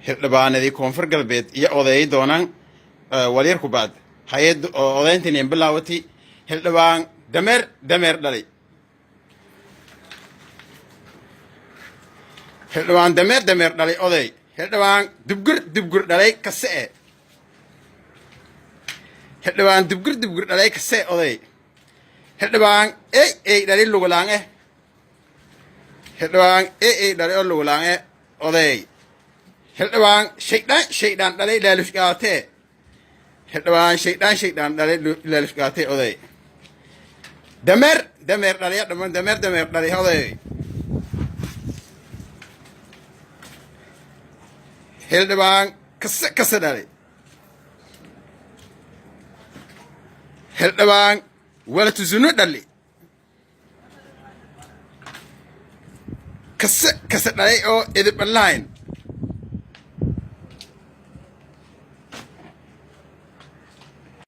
xildhibaanadii koonfur galbeed iyo oday doonaan walyar ku baad hay-ad odayntiin bilaawati xildhibaan dameer dhalay xildhibaan dameer dhalay oday xildhibaan dubgur dhalay kase xildhibaan dubgur dhalay kase oday xildhibaan ey dhalay lugulaan xildhibaan dhalay oo lugulaan oday xildhibaan shaydaan dhalay laalushgaatee xildhibaan shaydaan dhalay laalushgaatee oday dameer dhalay dhaman dameer dhalay oday xildhibaan kase dhalay xildhibaan walatuzunu dhali kase dhalay oo edib online